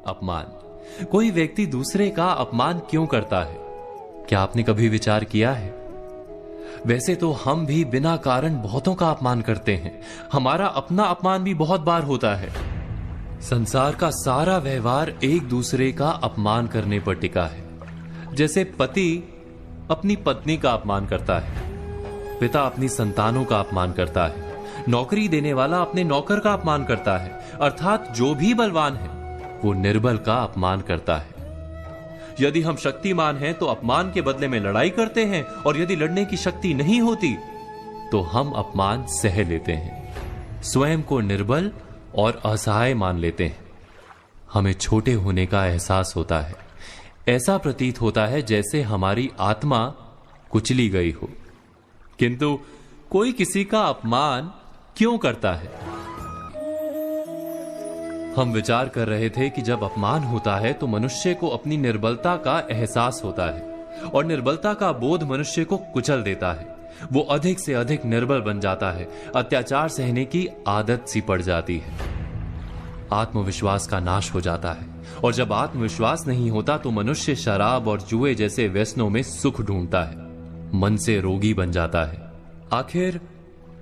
अपमान। कोई व्यक्ति दूसरे का अपमान क्यों करता है? क्या आपने कभी विचार किया है? वैसे तो हम भी बिना कारण बहुतों का अपमान करते हैं। हमारा अपना अपमान भी बहुत बार होता है। संसार का सारा व्यवहार एक दूसरे का अपमान करने पर टिका है। जैसे पति अपनी पत्नी का अपमान करता है, पिता अपनी संतानों का अपमान करता है, नौकरी देने वाला अपने नौकर का अपमान करता है, अर्थात जो भी बलवान है वो निर्बल का अपमान करता है। यदि हम शक्तिमान हैं तो अपमान के बदले में लड़ाई करते हैं, और यदि लड़ने की शक्ति नहीं होती तो हम अपमान सह लेते हैं, स्वयं को निर्बल और असहाय मान लेते हैं। हमें छोटे होने का एहसास होता है। ऐसा प्रतीत होता है जैसे हमारी आत्मा कुचली गई हो। किंतु कोई किसी का अपमान क्यों करता है? हम विचार कर रहे थे कि जब अपमान होता है तो मनुष्य को अपनी निर्बलता का एहसास होता है, और निर्बलता का बोध मनुष्य को कुचल देता है। वो अधिक से अधिक निर्बल बन जाता है, अत्याचार सहने की आदत सी पड़ जाती है, आत्मविश्वास का नाश हो जाता है। और जब आत्मविश्वास नहीं होता तो मनुष्य शराब और जुए जैसे व्यसनों में सुख ढूंढता है, मन से रोगी बन जाता है। आखिर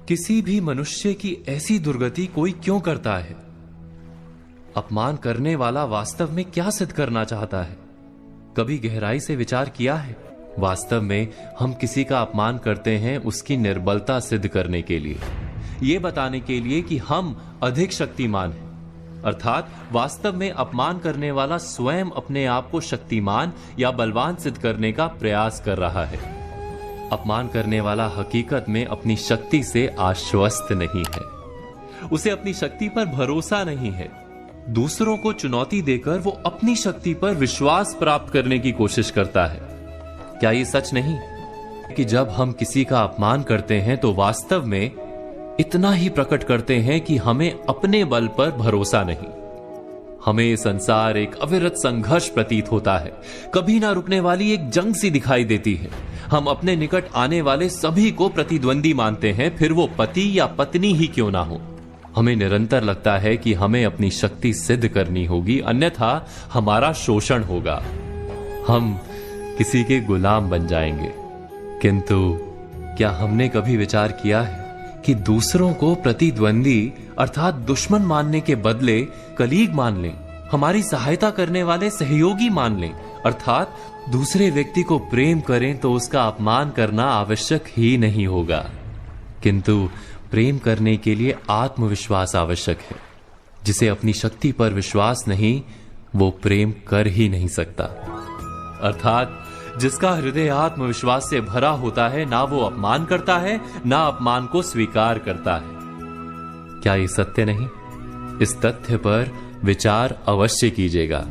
किसी भी मनुष्य की ऐसी दुर्गति कोई क्यों करता है? अपमान करने वाला वास्तव में क्या सिद्ध करना चाहता है? कभी गहराई से विचार किया है? वास्तव में हम किसी का अपमान करते हैं उसकी निर्बलता सिद्ध करने के लिए, यह बताने के लिए कि हम अधिक शक्तिमान हैं। अर्थात वास्तव में अपमान करने वाला स्वयं अपने आप को शक्तिमान या बलवान सिद्ध करने का प्रयास कर रहा है। अपमान करने वाला हकीकत में अपनी शक्ति से आश्वस्त नहीं है, उसे अपनी शक्ति पर भरोसा नहीं है। दूसरों को चुनौती देकर वो अपनी शक्ति पर विश्वास प्राप्त करने की कोशिश करता है। क्या ये सच नहीं कि जब हम किसी का अपमान करते हैं तो वास्तव में इतना ही प्रकट करते हैं कि हमें अपने बल पर भरोसा नहीं? हमें ये संसार एक अविरत संघर्ष प्रतीत होता है, कभी ना रुकने वाली एक जंग सी दिखाई देती है। हम अपने निकट आने वाले सभी को प्रतिद्वंदी मानते हैं, फिर वो पति या पत्नी ही क्यों ना हो। हमें निरंतर लगता है कि हमें अपनी शक्ति सिद्ध करनी होगी, अन्यथा हमारा शोषण होगा, हम किसी के गुलाम बन जाएंगे। किंतु क्या हमने कभी विचार किया है कि दूसरों को प्रतिद्वंदी अर्थात दुश्मन मानने के बदले कलीग मान लें, हमारी सहायता करने वाले सहयोगी मान लें, अर्थात दूसरे व्यक्ति को प्रेम करें तो उसका अपमान करना आवश्यक ही नहीं होगा। किंतु प्रेम करने के लिए आत्मविश्वास आवश्यक है। जिसे अपनी शक्ति पर विश्वास नहीं, वो प्रेम कर ही नहीं सकता। अर्थात जिसका हृदय आत्मविश्वास से भरा होता है, ना वो अपमान करता है, ना अपमान को स्वीकार करता है। क्या ये सत्य नहीं? इस तथ्य पर विचार अवश्य कीजिएगा।